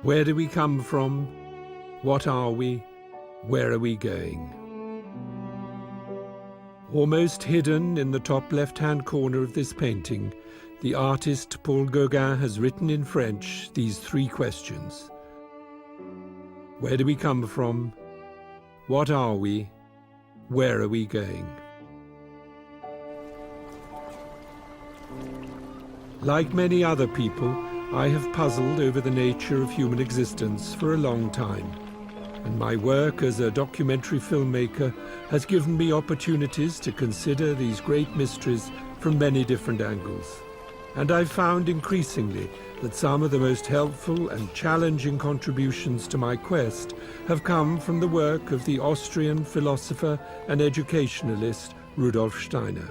Where do we come from? What are we? Where are we going? Almost hidden in the top left-hand corner of this painting, the artist Paul Gauguin has written in French these three questions. Where do we come from? What are we? Where are we going? Like many other people, I have puzzled over the nature of human existence for a long time, and my work as a documentary filmmaker has given me opportunities to consider these great mysteries from many different angles. And I've found increasingly that some of the most helpful and challenging contributions to my quest have come from the work of the Austrian philosopher and educationalist Rudolf Steiner.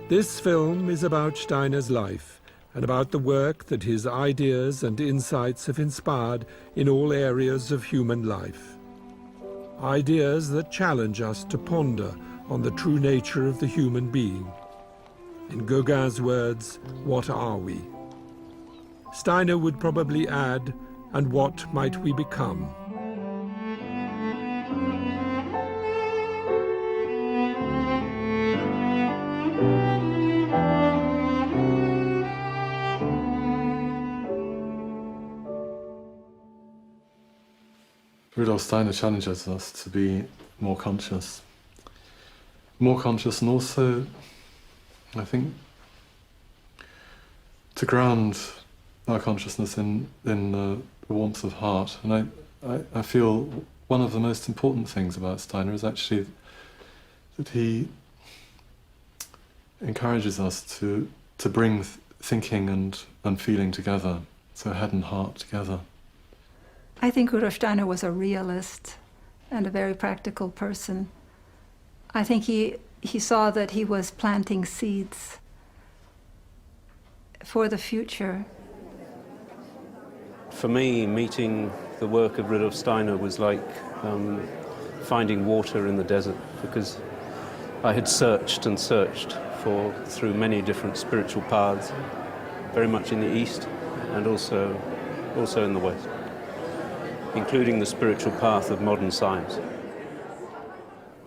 This film is about Steiner's life and about the work that his ideas and insights have inspired in all areas of human life. Ideas that challenge us to ponder on the true nature of the human being. In Gauguin's words, what are we? Steiner would probably add, and what might we become? Rudolf Steiner challenges us to be more conscious. More conscious, and also, I think, to ground our consciousness in the warmth of heart. And I feel one of the most important things about Steiner is actually that he encourages us to bring thinking and feeling together, so head and heart together. I think Rudolf Steiner was a realist and a very practical person. I think he saw that he was planting seeds for the future. For me, meeting the work of Rudolf Steiner was like finding water in the desert, because I had searched and searched through many different spiritual paths, very much in the East and also in the West, including the spiritual path of modern science.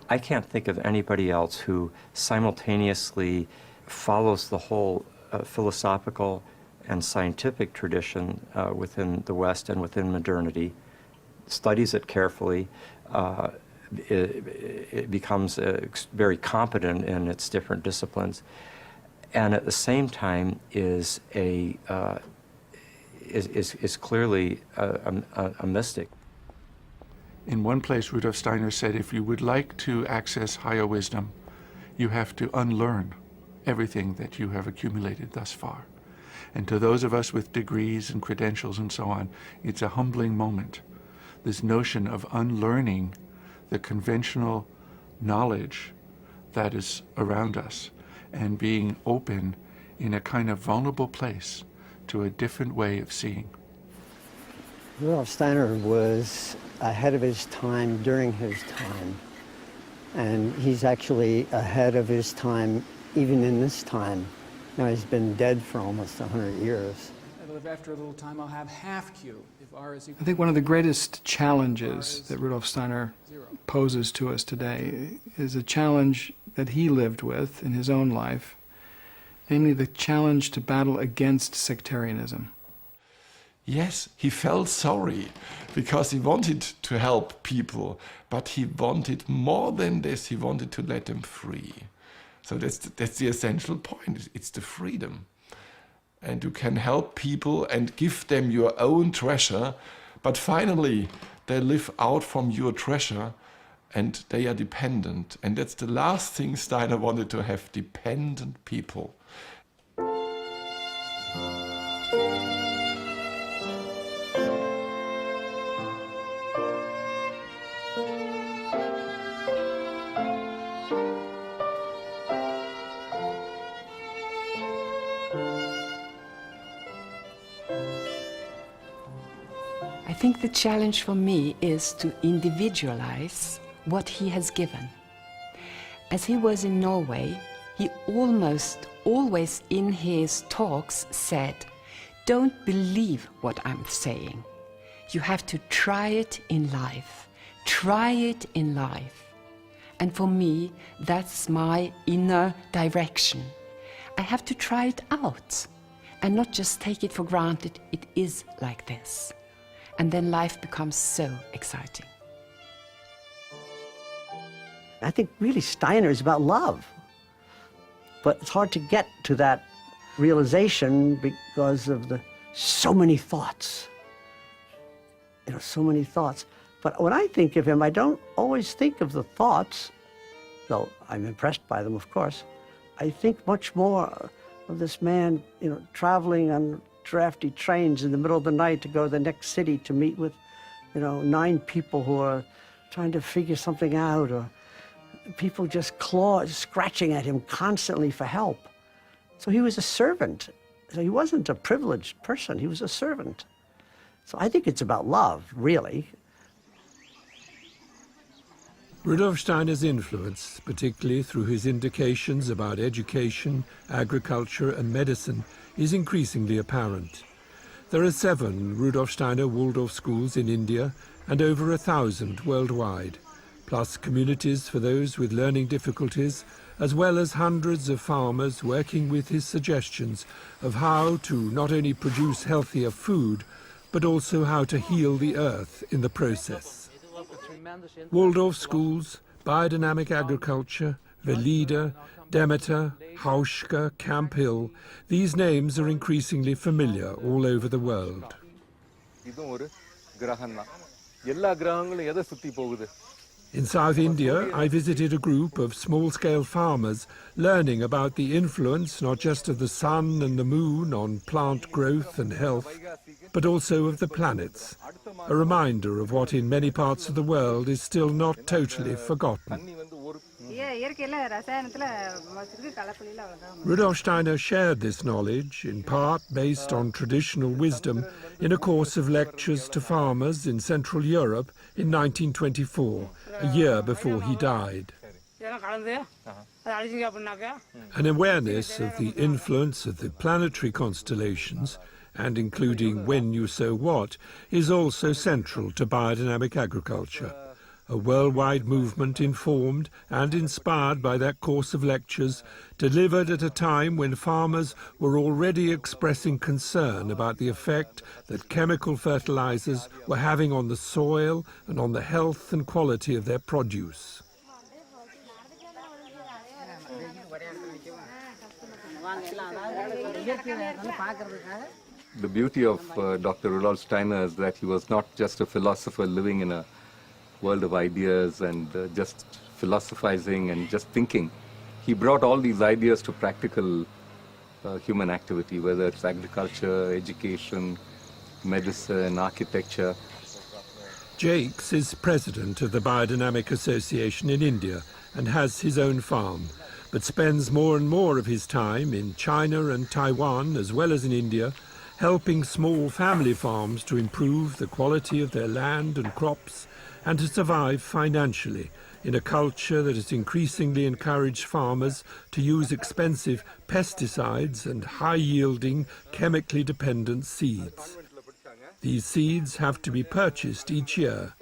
I can't think of anybody else who simultaneously follows the whole philosophical and scientific tradition within the West and within modernity, studies it carefully, it becomes very competent in its different disciplines, and at the same time is clearly a mystic. In one place, Rudolf Steiner said, if you would like to access higher wisdom, you have to unlearn everything that you have accumulated thus far. And to those of us with degrees and credentials and so on, it's a humbling moment. This notion of unlearning the conventional knowledge that is around us and being open in a kind of vulnerable place to a different way of seeing. Rudolf Steiner was ahead of his time during his time, and he's actually ahead of his time even in this time. Now, he's been dead for almost 100 years. After a little time, I'll have half Q if R is equal. I think one of the greatest challenges that Rudolf Steiner poses to us today is a challenge that he lived with in his own life, namely the challenge to battle against sectarianism. Yes, he felt sorry because he wanted to help people, but he wanted more than this. He wanted to let them free. So that's the essential point. It's the freedom. And you can help people and give them your own treasure, but finally they live out from your treasure and they are dependent. And that's the last thing Steiner wanted to have, dependent people. I think the challenge for me is to individualize what he has given. As he was in Norway, he almost always in his talks said, "Don't believe what I'm saying, You have to try it in life. Try it in life. And for me, that's my inner direction. I have to try it out and not just take it for granted it is like this. And then life becomes so exciting. I think really Steiner is about love. But it's hard to get to that realization because of so many thoughts. So many thoughts. But when I think of him, I don't always think of the thoughts, though I'm impressed by them, of course. I think much more of this man, traveling on drafty trains in the middle of the night to go to the next city to meet with, 9 people who are trying to figure something out, or people just scratching at him constantly for help. So he was a servant. So he wasn't a privileged person, he was a servant. So I think it's about love, really. Rudolf Steiner's influence, particularly through his indications about education, agriculture and medicine, is increasingly apparent. There are 7 Rudolf Steiner Waldorf schools in India and over 1,000 worldwide, plus communities for those with learning difficulties, as well as hundreds of farmers working with his suggestions of how to not only produce healthier food, but also how to heal the earth in the process. Waldorf schools, biodynamic agriculture, Velida, Demeter, Hauschka, Camp Hill, these names are increasingly familiar all over the world. In South India, I visited a group of small-scale farmers learning about the influence not just of the sun and the moon on plant growth and health, but also of the planets, a reminder of what in many parts of the world is still not totally forgotten. Rudolf Steiner shared this knowledge, in part based on traditional wisdom, in a course of lectures to farmers in Central Europe in 1924, a year before he died. An awareness of the influence of the planetary constellations, and including when you sow what, is also central to biodynamic agriculture, a worldwide movement informed and inspired by that course of lectures, delivered at a time when farmers were already expressing concern about the effect that chemical fertilizers were having on the soil and on the health and quality of their produce. The beauty of Dr. Rudolf Steiner is that he was not just a philosopher living in a world of ideas and just philosophizing and just thinking. He brought all these ideas to practical human activity, whether it's agriculture, education, medicine, architecture. Jakes is president of the Biodynamic Association in India and has his own farm, but spends more and more of his time in China and Taiwan, as well as in India, helping small family farms to improve the quality of their land and crops and to survive financially in a culture that has increasingly encouraged farmers to use expensive pesticides and high-yielding, chemically dependent seeds. These seeds have to be purchased each year,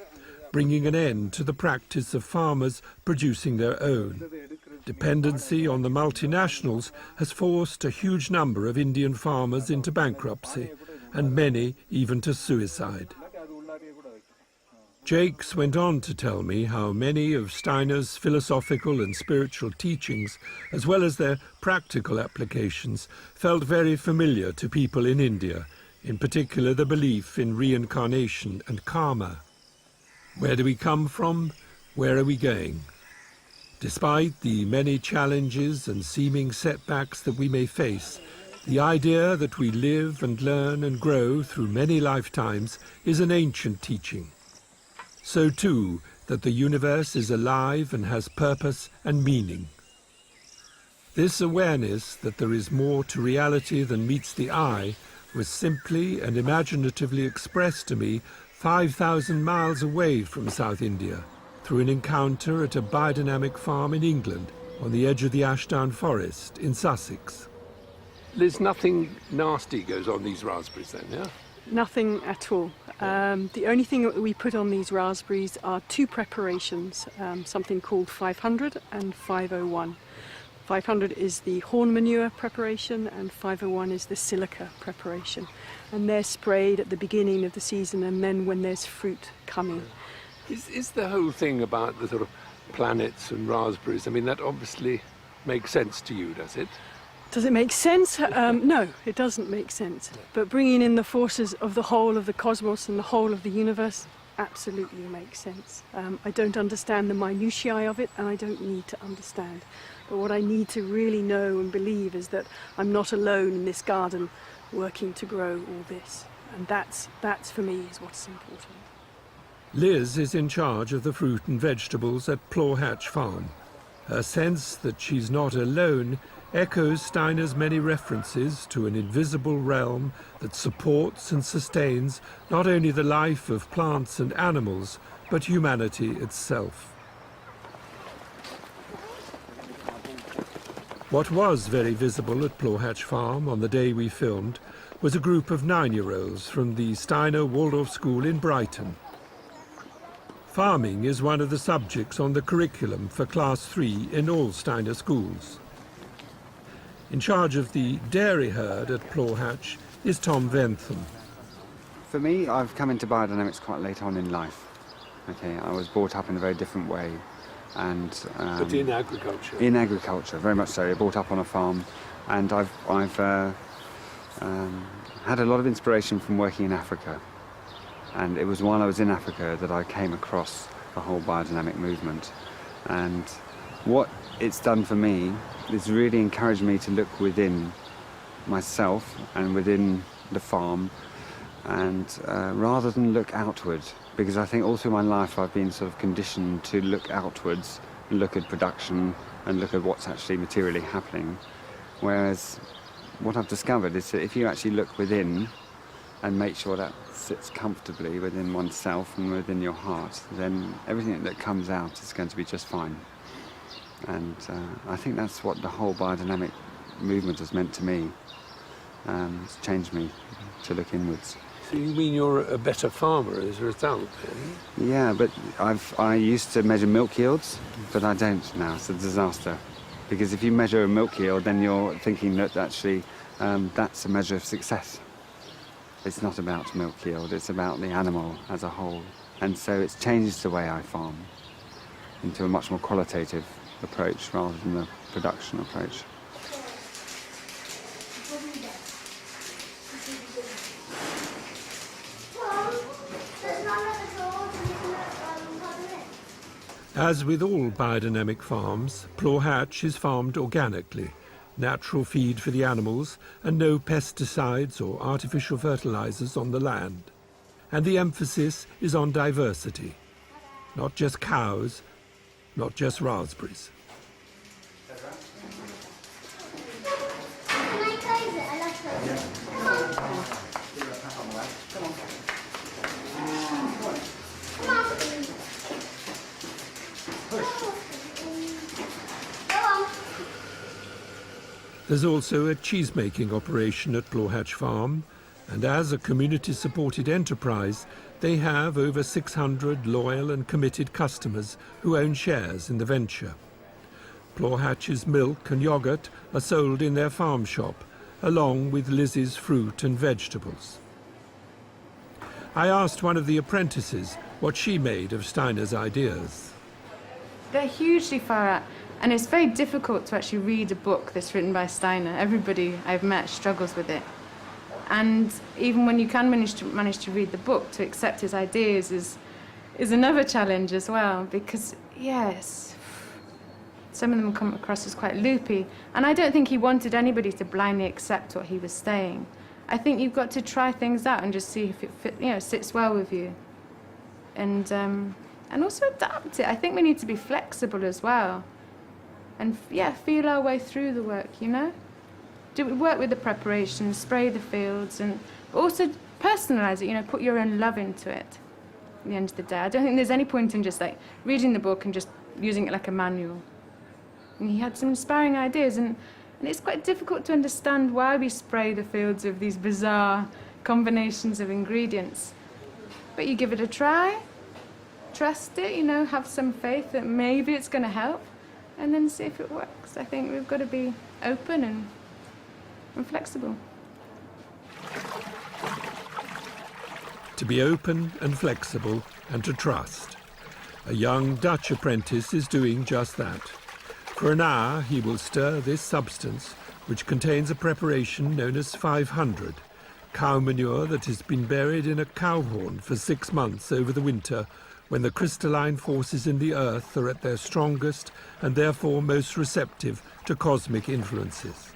bringing an end to the practice of farmers producing their own. Dependency on the multinationals has forced a huge number of Indian farmers into bankruptcy, and many even to suicide. Jakes went on to tell me how many of Steiner's philosophical and spiritual teachings, as well as their practical applications, felt very familiar to people in India, in particular the belief in reincarnation and karma. Where do we come from? Where are we going? Despite the many challenges and seeming setbacks that we may face, the idea that we live and learn and grow through many lifetimes is an ancient teaching. So too, that the universe is alive and has purpose and meaning. This awareness that there is more to reality than meets the eye was simply and imaginatively expressed to me 5,000 miles away from South India, through an encounter at a biodynamic farm in England, on the edge of the Ashdown Forest in Sussex. There's nothing nasty goes on these raspberries then, yeah? nothing at all. The only thing that we put on these raspberries are two preparations, something called 500 and 501. 500 is the horn manure preparation and 501 is the silica preparation. And they're sprayed at the beginning of the season and then when there's fruit coming. Is the whole thing about the sort of planets and raspberries, I mean, that obviously makes sense to you, does it? Does it make sense? No, it doesn't make sense. But bringing in the forces of the whole of the cosmos and the whole of the universe absolutely makes sense. I don't understand the minutiae of it, and I don't need to understand. But what I need to really know and believe is that I'm not alone in this garden working to grow all this. And that's for me is what's important. Liz is in charge of the fruit and vegetables at Plawhatch Farm. Her sense that she's not alone echoes Steiner's many references to an invisible realm that supports and sustains not only the life of plants and animals, but humanity itself. What was very visible at Plawhatch Farm on the day we filmed was a group of 9-year-olds from the Steiner Waldorf School in Brighton. Farming is one of the subjects on the curriculum for Class 3 in all Steiner schools. In charge of the dairy herd at Plawhatch is Tom Ventham. For me, I've come into biodynamics quite late on in life. Okay, I was brought up in a very different way. And, but in agriculture? In agriculture, very much so. I brought up on a farm, and I've had a lot of inspiration from working in Africa. And it was while I was in Africa that I came across the whole biodynamic movement. And what it's done for me is really encouraged me to look within myself and within the farm, and rather than look outward, because I think all through my life I've been sort of conditioned to look outwards and look at production and look at what's actually materially happening. Whereas what I've discovered is that if you actually look within and make sure that sits comfortably within oneself and within your heart, then everything that comes out is going to be just fine. And I think that's what the whole biodynamic movement has meant to me. It's changed me to look inwards. So you mean you're a better farmer as a result, then? Yeah, but I used to measure milk yields, but I don't now. It's a disaster. Because if you measure a milk yield, then you're thinking that actually that's a measure of success. It's not about milk yield, it's about the animal as a whole. And so it's changed the way I farm into a much more qualitative approach rather than the production approach. As with all biodynamic farms, Plawhatch is farmed organically, natural feed for the animals and no pesticides or artificial fertilizers on the land. And the emphasis is on diversity, not just cows, not just raspberries. There's also a cheese-making operation at Plawhatch Farm, and as a community-supported enterprise, they have over 600 loyal and committed customers who own shares in the venture. Plawhatch's milk and yoghurt are sold in their farm shop, along with Liz's fruit and vegetables. I asked one of the apprentices what she made of Steiner's ideas. They're hugely far out. And it's very difficult to actually read a book that's written by Steiner. Everybody I've met struggles with it. And even when you can manage to read the book, to accept his ideas is another challenge as well, because, yes, some of them come across as quite loopy. And I don't think he wanted anybody to blindly accept what he was saying. I think you've got to try things out and just see if it sits well with you. And also adapt it. I think we need to be flexible as well. And feel our way through the work, work with the preparation, spray the fields, and also personalize it, put your own love into it at the end of the day. I don't think there's any point in just like reading the book and just using it like a manual. And he had some inspiring ideas, and it's quite difficult to understand why we spray the fields of these bizarre combinations of ingredients. But you give it a try, trust it, you know, have some faith that maybe it's going to help, and then see if it works. I think we've got to be open and flexible. To be open and flexible and to trust. A young Dutch apprentice is doing just that. For an hour he will stir this substance, which contains a preparation known as 500, cow manure that has been buried in a cow horn for 6 months over the winter, when the crystalline forces in the earth are at their strongest and therefore most receptive to cosmic influences.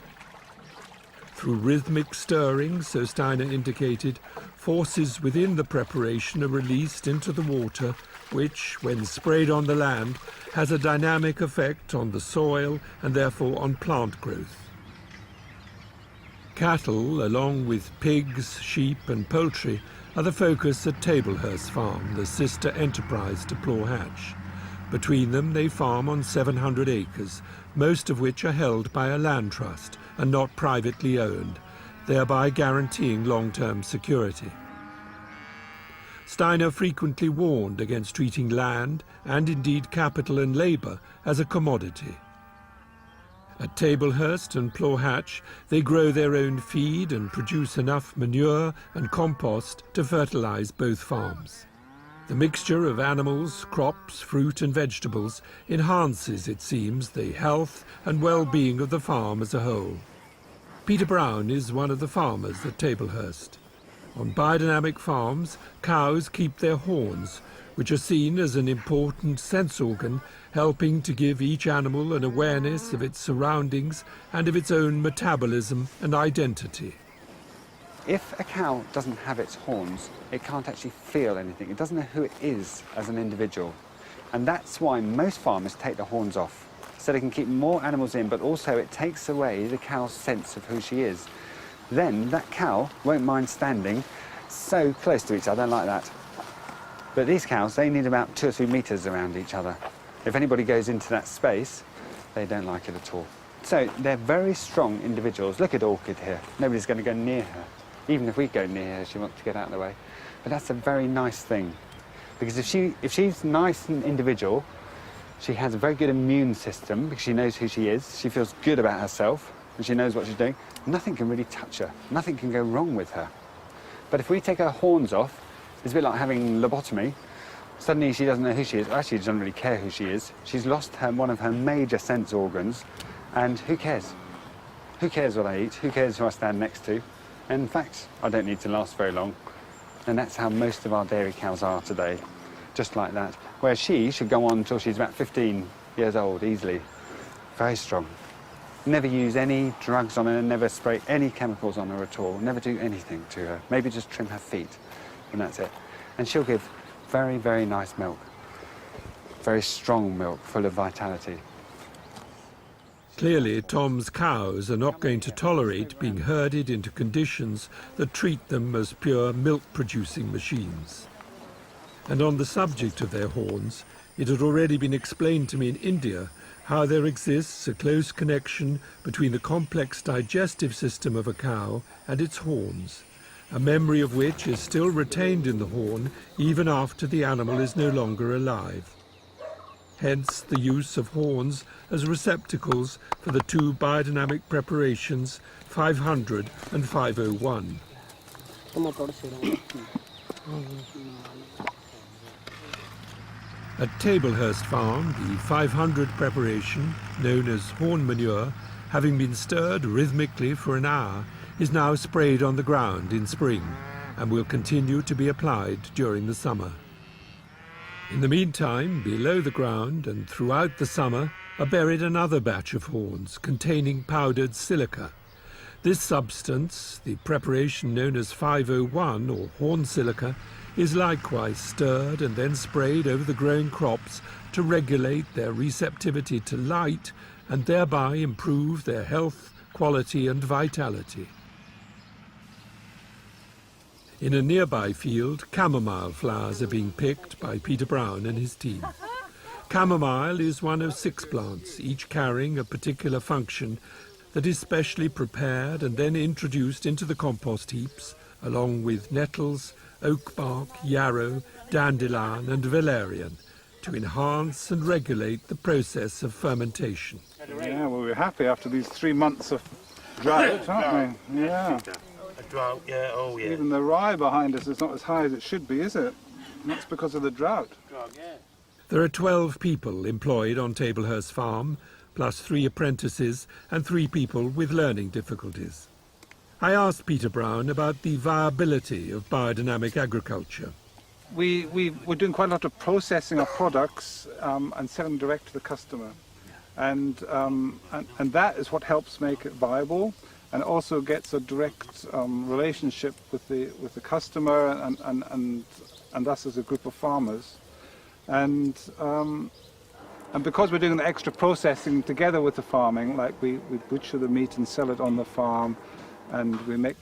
Through rhythmic stirring, so Steiner indicated, forces within the preparation are released into the water, which, when sprayed on the land, has a dynamic effect on the soil and therefore on plant growth. Cattle, along with pigs, sheep and poultry, are the focus at Tablehurst Farm, the sister enterprise to Plough Hatch. Between them they farm on 700 acres, most of which are held by a land trust and not privately owned, thereby guaranteeing long-term security. Steiner frequently warned against treating land, and indeed capital and labour, as a commodity. At Tablehurst and Plough Hatch, they grow their own feed and produce enough manure and compost to fertilise both farms. The mixture of animals, crops, fruit and vegetables enhances, it seems, the health and well-being of the farm as a whole. Peter Brown is one of the farmers at Tablehurst. On biodynamic farms, cows keep their horns, which are seen as an important sense organ, helping to give each animal an awareness of its surroundings and of its own metabolism and identity. If a cow doesn't have its horns, it can't actually feel anything. It doesn't know who it is as an individual. And that's why most farmers take the horns off, so they can keep more animals in, but also it takes away the cow's sense of who she is. Then that cow won't mind standing so close to each other like that. But these cows, they need about 2 or 3 metres around each other. If anybody goes into that space, they don't like it at all. So they're very strong individuals. Look at Orchid here. Nobody's going to go near her. Even if we go near her, she wants to get out of the way. But that's a very nice thing. Because if she's nice and individual, she has a very good immune system because she knows who she is. She feels good about herself and she knows what she's doing. Nothing can really touch her. Nothing can go wrong with her. But if we take her horns off, it's a bit like having lobotomy. Suddenly she doesn't know who she is. Actually, she doesn't really care who she is. She's lost one of her major sense organs, and who cares? Who cares what I eat? Who cares who I stand next to? And in fact, I don't need to last very long. And that's how most of our dairy cows are today, just like that. Whereas she should go on until she's about 15 years old, easily. Very strong. Never use any drugs on her, never spray any chemicals on her at all, never do anything to her. Maybe just trim her feet, and that's it. And she'll give very, very nice milk. Very strong milk, full of vitality. Clearly, Tom's cows are not going to tolerate being herded into conditions that treat them as pure milk-producing machines. And on the subject of their horns, it had already been explained to me in India how there exists a close connection between the complex digestive system of a cow and its horns, a memory of which is still retained in the horn even after the animal is no longer alive. Hence the use of horns as receptacles for the 2 biodynamic preparations, 500 and 501. At Tablehurst Farm, the 500 preparation, known as horn manure, having been stirred rhythmically for an hour, is now sprayed on the ground in spring and will continue to be applied during the summer. In the meantime, below the ground and throughout the summer are buried another batch of horns containing powdered silica. This substance, the preparation known as 501 or horn silica, is likewise stirred and then sprayed over the growing crops to regulate their receptivity to light and thereby improve their health, quality and vitality. In a nearby field, chamomile flowers are being picked by Peter Brown and his team. Chamomile is one of 6 plants, each carrying a particular function that is specially prepared and then introduced into the compost heaps along with nettles, oak bark, yarrow, dandelion and valerian, to enhance and regulate the process of fermentation. Yeah, well, we're happy after these 3 months of drought, aren't we? Yeah. A drought, yeah, oh yeah. Even the rye behind us is not as high as it should be, is it? And that's because of the drought. There are 12 people employed on Tablehurst Farm, plus 3 apprentices and 3 people with learning difficulties. I asked Peter Brown about the viability of biodynamic agriculture. We're doing quite a lot of processing of products and selling direct to the customer. And that is what helps make it viable, and also gets a direct relationship with the customer and us as a group of farmers. And because we're doing the extra processing together with the farming, like we butcher the meat and sell it on the farm, and we make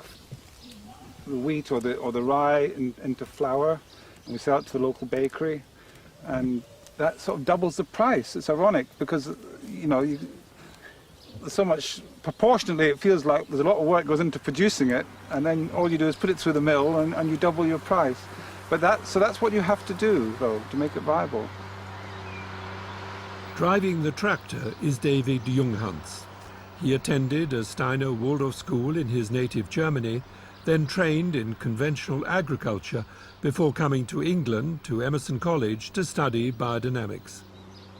the wheat or the rye into flour, and we sell it to the local bakery, and that sort of doubles the price. It's ironic because, you know, there's so much, proportionately it feels like there's a lot of work goes into producing it, and then all you do is put it through the mill and you double your price. But that's what you have to do, though, to make it viable. Driving the tractor is David Junghans. He attended a Steiner Waldorf school in his native Germany, then trained in conventional agriculture before coming to England to Emerson College to study biodynamics.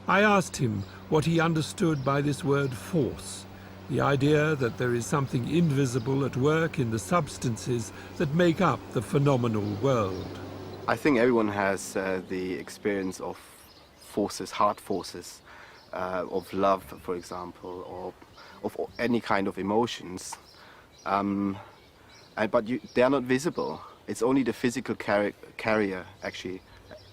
I asked him what he understood by this word force, the idea that there is something invisible at work in the substances that make up the phenomenal world. I think everyone has the experience of forces, hard forces, of love, for example, or of any kind of emotions. But they are not visible. It's only the physical carrier, actually,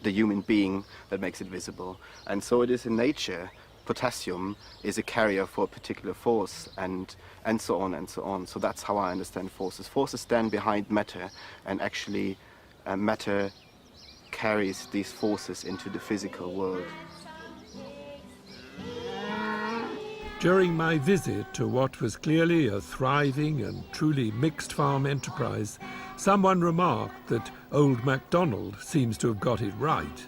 the human being, that makes it visible. And so it is in nature. Potassium is a carrier for a particular force, and so on and so on. So that's how I understand forces. Forces stand behind matter, and actually matter carries these forces into the physical world. During my visit to what was clearly a thriving and truly mixed farm enterprise, someone remarked that old MacDonald seems to have got it right.